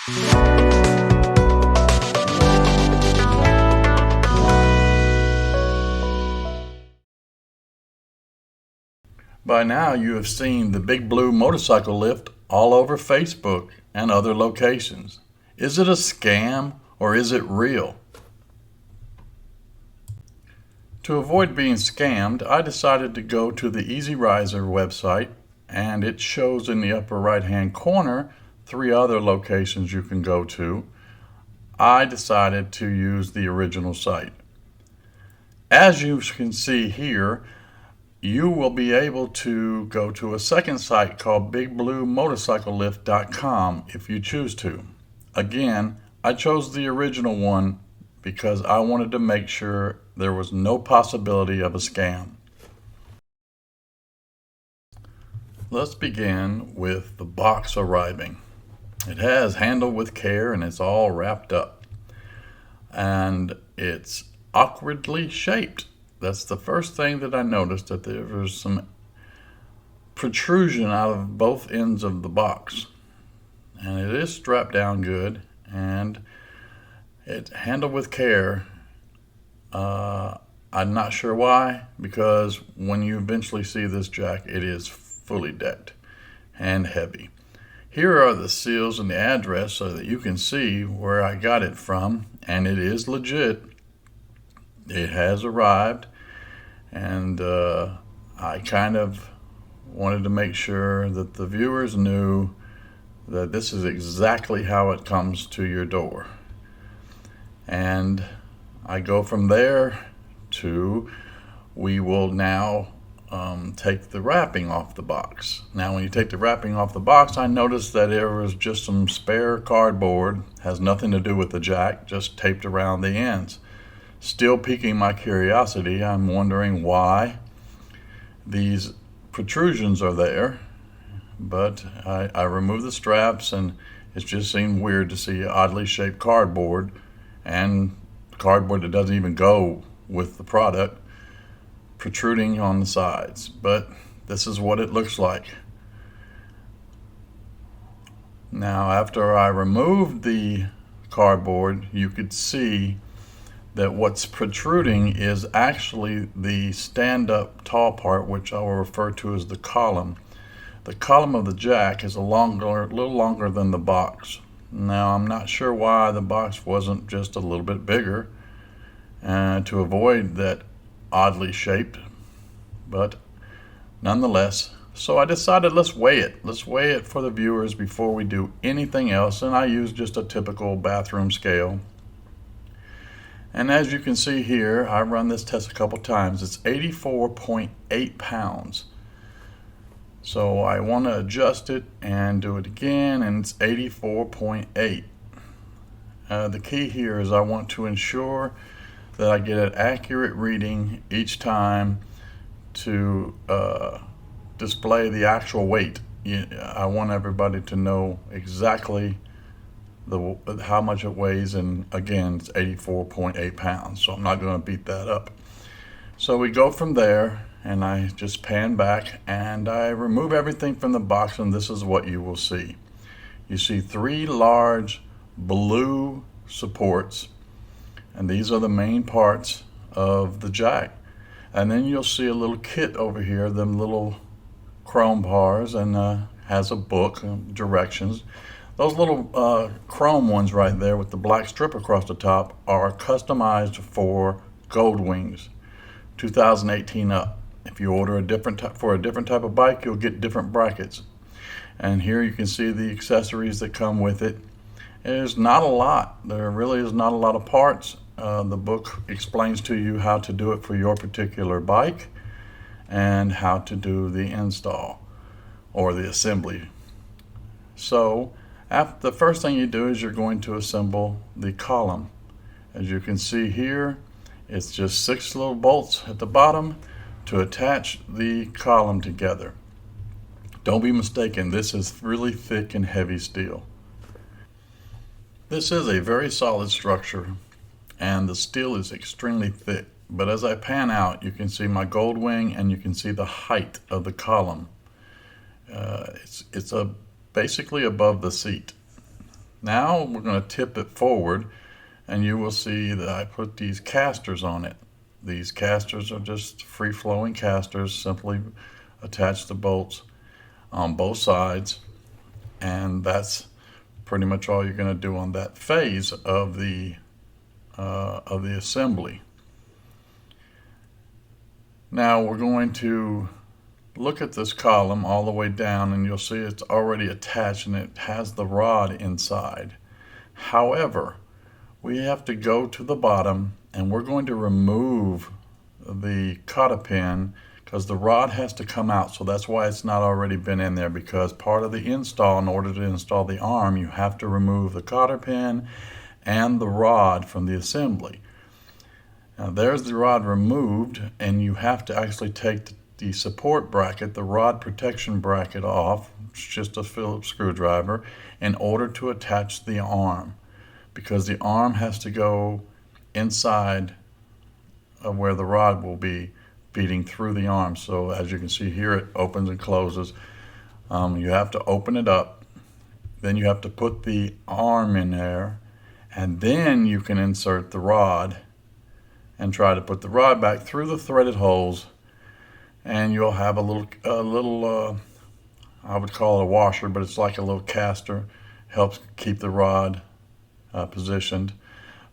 By now you have seen the Big Blue motorcycle lift all over Facebook and other locations. Is it a scam or is it real? To avoid being scammed, I decided to go to the EazyRizer website, and it shows in the upper right hand corner 3 other locations you can go to. I decided to use the original site. As you can see here, you will be able to go to a second site called bigbluemotorcyclelift.com if you choose to. Again, I chose the original one because I wanted to make sure there was no possibility of a scam. Let's begin with the box arriving. It has handled with care and it's all wrapped up. And it's awkwardly shaped. That's the first thing that I noticed, that there was some protrusion out of both ends of the box. And it is strapped down good, and it's handled with care. I'm not sure why, because when you eventually see this jack, it is fully decked and heavy. Here are the seals and the address so that you can see where I got it from, and it is legit. It has arrived, and I kind of wanted to make sure that the viewers knew that this is exactly how it comes to your door. And I go from there to, we will now take the wrapping off the box. Now when you take the wrapping off the box, I noticed that there was just some spare cardboard, has nothing to do with the jack, just taped around the ends. Still piquing my curiosity, I'm wondering why these protrusions are there, but I removed the straps, and it just seemed weird to see oddly shaped cardboard, and cardboard that doesn't even go with the product, protruding on the sides. But this is what it looks like. Now after I removed the cardboard, you could see that what's protruding is actually the stand-up tall part, which I will refer to as the column. The column of the jack is a little longer than the box. Now I'm not sure why the box wasn't just a little bit bigger to avoid that oddly shaped, but nonetheless. So I decided let's weigh it. Let's weigh it for the viewers before we do anything else, and I used just a typical bathroom scale. And as you can see here, I run this test a couple times. It's 84.8 pounds. So I want to adjust it and do it again, and it's 84.8. The key here is I want to ensure that I get an accurate reading each time to display the actual weight. I want everybody to know exactly how much it weighs, and again it's 84.8 pounds, so I'm not going to beat that up. So we go from there, and I just pan back and I remove everything from the box, and this is what you will see. You see 3 large blue supports, and these are the main parts of the jack. And then you'll see a little kit over here, them little chrome bars, and has a book, directions. Those little chrome ones right there with the black strip across the top are customized for Gold Wings 2018 up. If you order for a different type of bike, you'll get different brackets. And here you can see the accessories that come with it. There's not a lot. There really is not a lot of parts. The book explains to you how to do it for your particular bike and how to do the install or the assembly. So the first thing you do is you're going to assemble the column. As you can see here, it's just 6 little bolts at the bottom to attach the column together. Don't be mistaken, this is really thick and heavy steel. This is a very solid structure, and the steel is extremely thick. But as I pan out, you can see my Gold Wing, and you can see the height of the column. It's basically above the seat. Now we're going to tip it forward, and you will see that I put these casters on it. These casters are just free-flowing casters, simply attach the bolts on both sides, and that's pretty much all you're going to do on that phase of the assembly. Now we're going to look at this column all the way down, and you'll see it's already attached and it has the rod inside. However, we have to go to the bottom and we're going to remove the cotter pin because the rod has to come out. So that's why it's not already been in there, because part of the install, in order to install the arm, you have to remove the cotter pin and the rod from the assembly. Now there's the rod removed, and you have to actually take the support bracket, the rod protection bracket off. It's just a Phillips screwdriver, in order to attach the arm, because the arm has to go inside of where the rod will be feeding through the arm. So as you can see here, it opens and closes. You have to open it up, then you have to put the arm in there, and then you can insert the rod and try to put the rod back through the threaded holes, and you'll have a little I would call it a washer, but it's like a little caster, helps keep the rod positioned.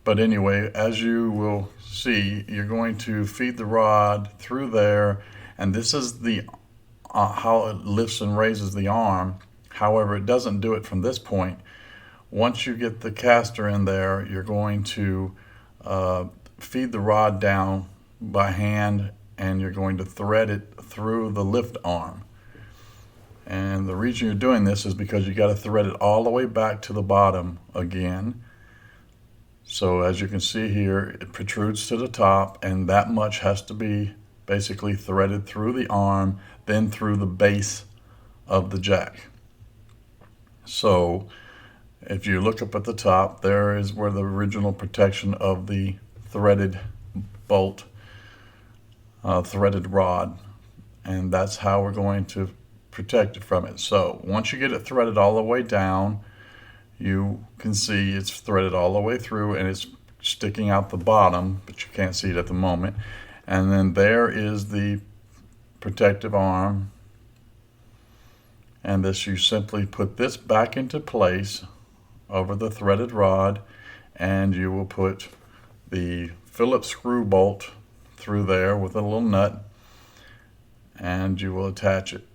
But anyway, as you will see, you're going to feed the rod through there, and this is the how it lifts and raises the arm. However, it doesn't do it from this point. Once you get the caster in there, you're going to feed the rod down by hand, and you're going to thread it through the lift arm. And the reason you're doing this is because you got to thread it all the way back to the bottom again. So as you can see here, it protrudes to the top, and that much has to be basically threaded through the arm, then through the base of the jack. So if you look up at the top, there is where the original protection of the threaded bolt, threaded rod, and that's how we're going to protect it from it. So once you get it threaded all the way down, you can see it's threaded all the way through, and it's sticking out the bottom, but you can't see it at the moment. And then there is the protective arm, and this, you simply put this back into place over the threaded rod, and you will put the Phillips screw bolt through there with a little nut, and you will attach it.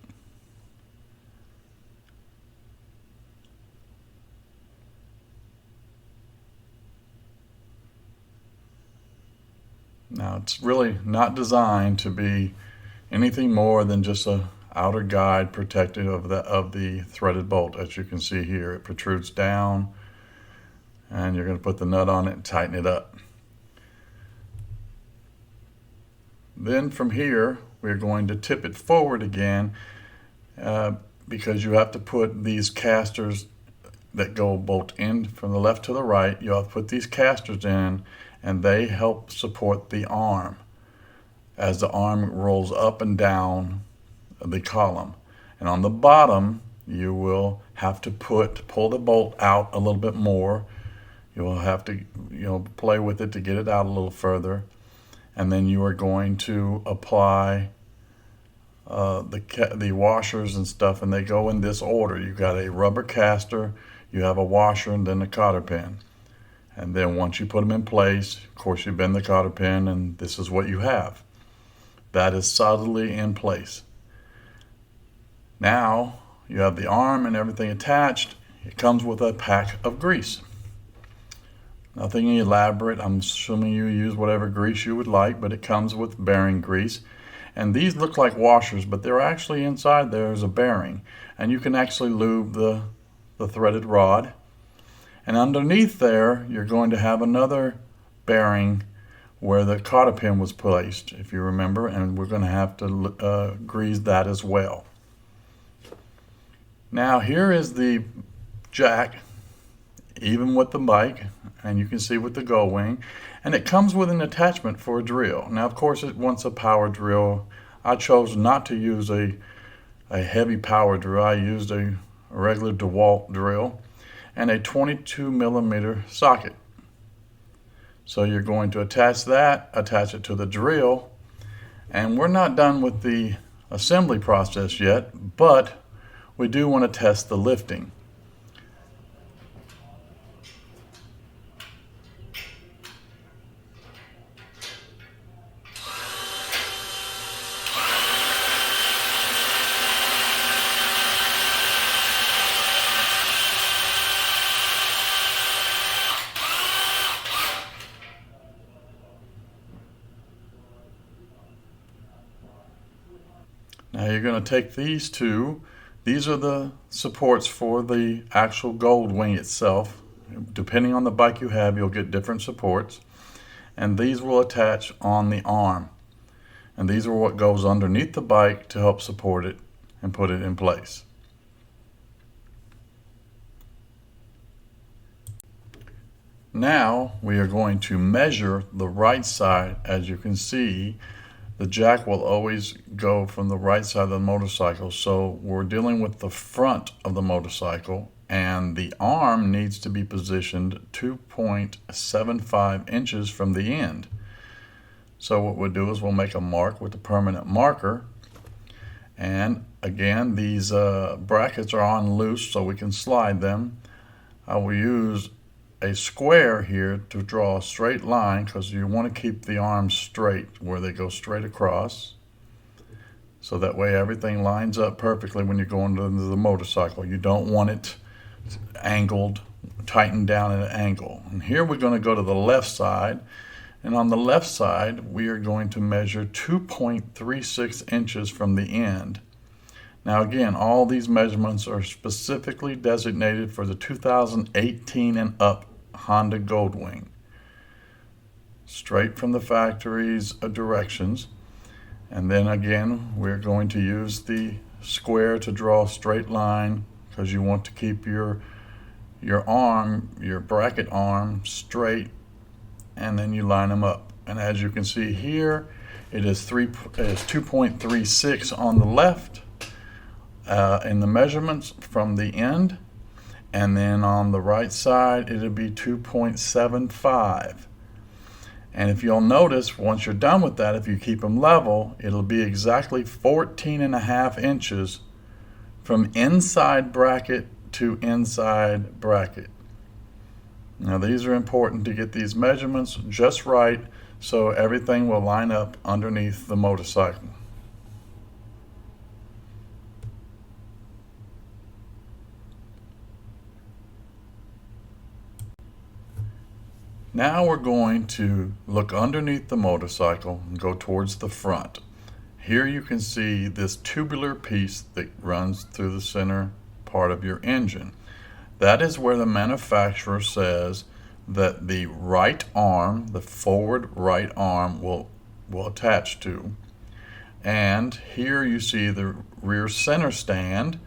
Now it's really not designed to be anything more than just a outer guide protective of the threaded bolt. As you can see here, it protrudes down, and you're going to put the nut on it and tighten it up. Then from here, we're going to tip it forward again, because you have to put these casters that go bolt in from the left to the right. You have to put these casters in, and they help support the arm as the arm rolls up and down the column. And on the bottom, you will have to pull the bolt out a little bit more. You'll have to play with it to get it out a little further, and then you are going to apply the washers and stuff, and they go in this order. You got a rubber caster, you have a washer, and then a cotter pin. And then once you put them in place, of course you bend the cotter pin, and this is what you have. That is solidly in place. Now you have the arm and everything attached. It comes with a pack of grease. Nothing elaborate. I'm assuming you use whatever grease you would like, but it comes with bearing grease. And these look like washers, but they're actually inside there's a bearing. And you can actually lube the threaded rod. And underneath there, you're going to have another bearing where the cotter pin was placed, if you remember, and we're going to have to grease that as well. Now here is the jack, even with the bike, and you can see with the Gold Wing, and it comes with an attachment for a drill. Now of course it wants a power drill. I chose not to use a heavy power drill. I used a regular DeWalt drill. and a 22mm socket. So you're going to attach that, attach it to the drill, and we're not done with the assembly process yet, but we do want to test the lifting. Now you're going to take these two. These are the supports for the actual Gold Wing itself. Depending on the bike you have, you'll get different supports. And these will attach on the arm. And these are what goes underneath the bike to help support it and put it in place. Now we are going to measure the right side. As you can see, the jack will always go from the right side of the motorcycle, so we're dealing with the front of the motorcycle, and the arm needs to be positioned 2.75 inches from the end. So what we'll do is we'll make a mark with a permanent marker, and again these brackets are on loose so we can slide them. I will use a square here to draw a straight line because you want to keep the arms straight where they go straight across, so that way everything lines up perfectly when you go into the motorcycle. You don't want it angled, tightened down at an angle. And here we're going to go to the left side, and on the left side we are going to measure 2.36 inches from the end. Now again, all these measurements are specifically designated for the 2018 and up Honda Gold Wing. Straight from the factory's directions. And then again, we're going to use the square to draw a straight line because you want to keep your arm, your bracket arm, straight, and then you line them up. And as you can see here, it is 2.36 on the left in the measurements from the end, and then on the right side it'll be 2.75. And if you'll notice, once you're done with that, if you keep them level, it'll be exactly 14.5 inches from inside bracket to inside bracket. Now these are important to get these measurements just right so everything will line up underneath the motorcycle. Now we're going to look underneath the motorcycle and go towards the front. Here you can see this tubular piece that runs through the center part of your engine. That is where the manufacturer says that the right arm, the forward right arm, will attach to. And here you see the rear center stand,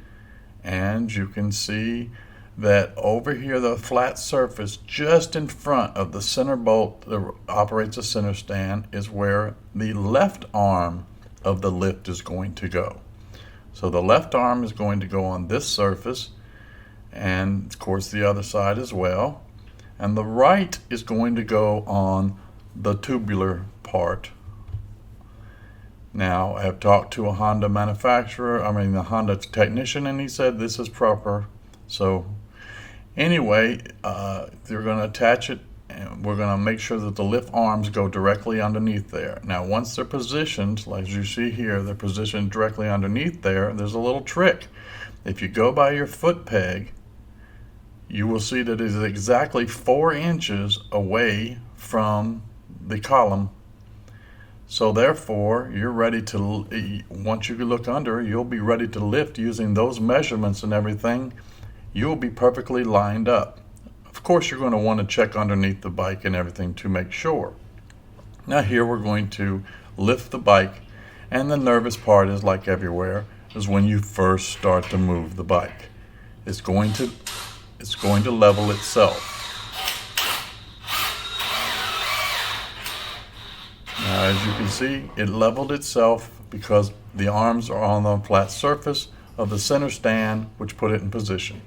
and you can see that over here, the flat surface just in front of the center bolt that operates the center stand is where the left arm of the lift is going to go. So the left arm is going to go on this surface, and of course the other side as well. And the right is going to go on the tubular part. Now, I have talked to a Honda manufacturer, the Honda technician, and he said this is proper. So anyway, they're going to attach it, and we're going to make sure that the lift arms go directly underneath there. Now, once they're positioned, like you see here, they're positioned directly underneath there. There's a little trick. If you go by your foot peg, you will see that it is exactly 4 inches away from the column. So therefore, you're ready to, once you look under, you'll be ready to lift using those measurements and everything. You'll be perfectly lined up. Of course, you're going to want to check underneath the bike and everything to make sure. Now here we're going to lift the bike, and the nervous part is, like everywhere, is when you first start to move the bike. It's going to level itself. Now, as you can see, it leveled itself because the arms are on the flat surface of the center stand, which put it in position.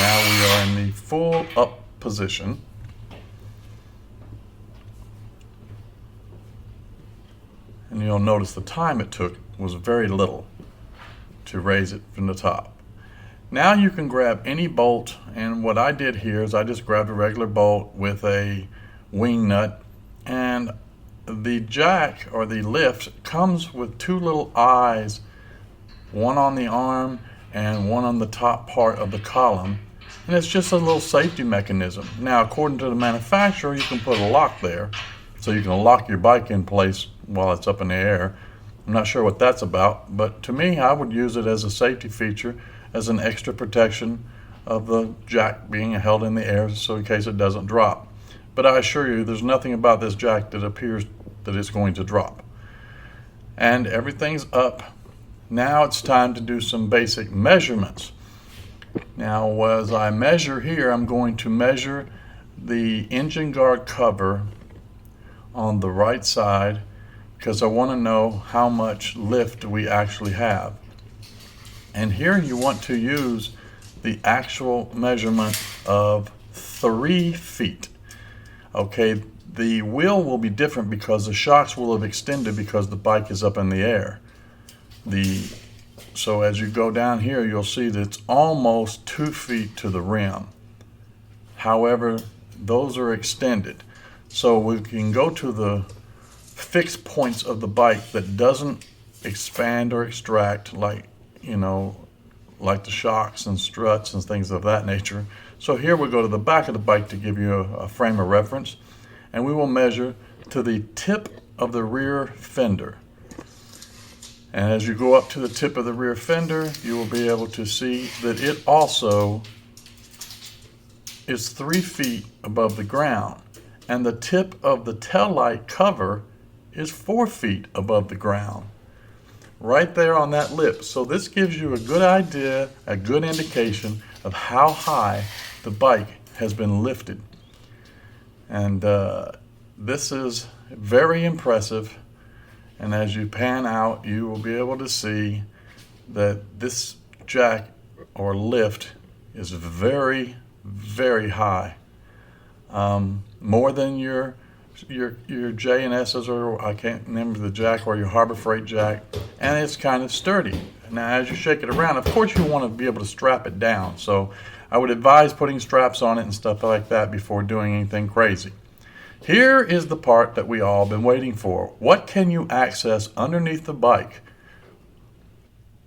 Now we are in the full up position. And you'll notice the time it took was very little to raise it from the top. Now you can grab any bolt, and what I did here is I just grabbed a regular bolt with a wing nut, and the jack or the lift comes with two little eyes, one on the arm and one on the top part of the column, and it's just a little safety mechanism. Now, according to the manufacturer, you can put a lock there so you can lock your bike in place while it's up in the air. I'm not sure what that's about, but to me, I would use it as a safety feature, as an extra protection of the jack being held in the air, so in case it doesn't drop. But I assure you, there's nothing about this jack that appears that it's going to drop. And everything's up. Now it's time to do some basic measurements. Now, as I measure here, I'm going to measure the engine guard cover on the right side because I want to know how much lift we actually have. And here you want to use the actual measurement of 3 feet. Okay, the wheel will be different because the shocks will have extended because the bike is up in the air. So as you go down here, you'll see that it's almost 2 feet to the rim. However, those are extended. So we can go to the fixed points of the bike that doesn't expand or extract like the shocks and struts and things of that nature. So here we go to the back of the bike to give you a frame of reference, and we will measure to the tip of the rear fender. And as you go up to the tip of the rear fender, you will be able to see that it also is 3 feet above the ground, and the tip of the taillight cover is 4 feet above the ground, right there on that lip. So this gives you a good idea, a good indication of how high the bike has been lifted. And this is very impressive. And as you pan out, you will be able to see that this jack or lift is very, very high. More than your J and S's, or I can't remember the jack, or your Harbor Freight jack, and it's kind of sturdy. Now as you shake it around, of course you want to be able to strap it down, so I would advise putting straps on it and stuff like that before doing anything crazy. Here is the part that we all been waiting for. What can you access underneath the bike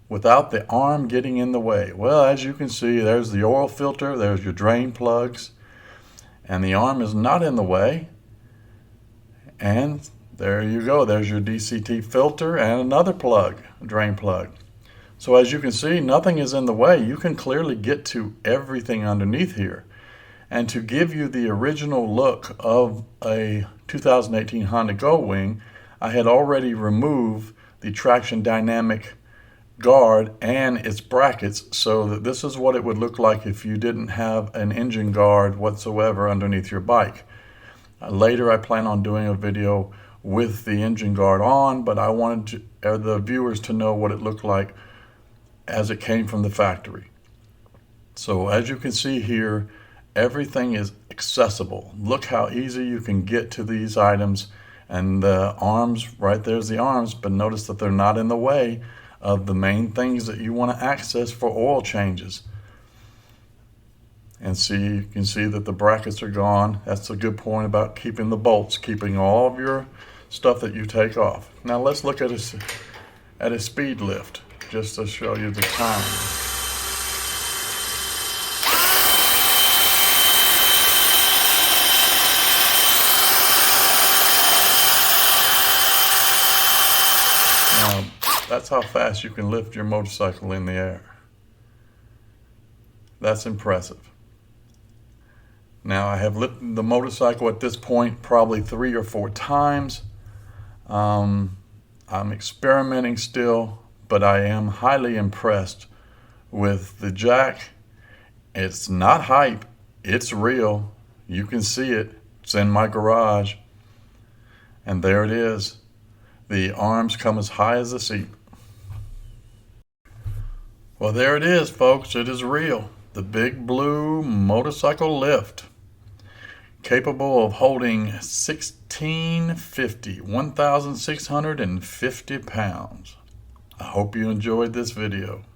without the arm getting in the way? Well, as you can see, there's the oil filter, there's your drain plugs, and the arm is not in the way. And there you go, there's your DCT filter and another plug, drain plug. So as you can see, nothing is in the way. You can clearly get to everything underneath here. And to give you the original look of a 2018 Honda Gold Wing, I had already removed the traction dynamic guard and its brackets, so that this is what it would look like if you didn't have an engine guard whatsoever underneath your bike. Later I plan on doing a video with the engine guard on, but I wanted the viewers to know what it looked like as it came from the factory. So as you can see here, everything is accessible. Look how easy you can get to these items, and the arms, right there's the arms, but notice that they're not in the way of the main things that you want to access for oil changes. And see, you can see that the brackets are gone. That's a good point about keeping the bolts, keeping all of your stuff that you take off. Now let's look at a speed lift, just to show you the time. Now, that's how fast you can lift your motorcycle in the air. That's impressive. Now, I have lifted the motorcycle at this point probably 3 or 4 times. I'm experimenting still, but I am highly impressed with the jack. It's not hype, it's real. You can see it. It's in my garage. And there it is. The arms come as high as the seat. Well, there it is, folks. It is real. the Big Blue motorcycle lift, capable of holding 1,650 pounds. I hope you enjoyed this video.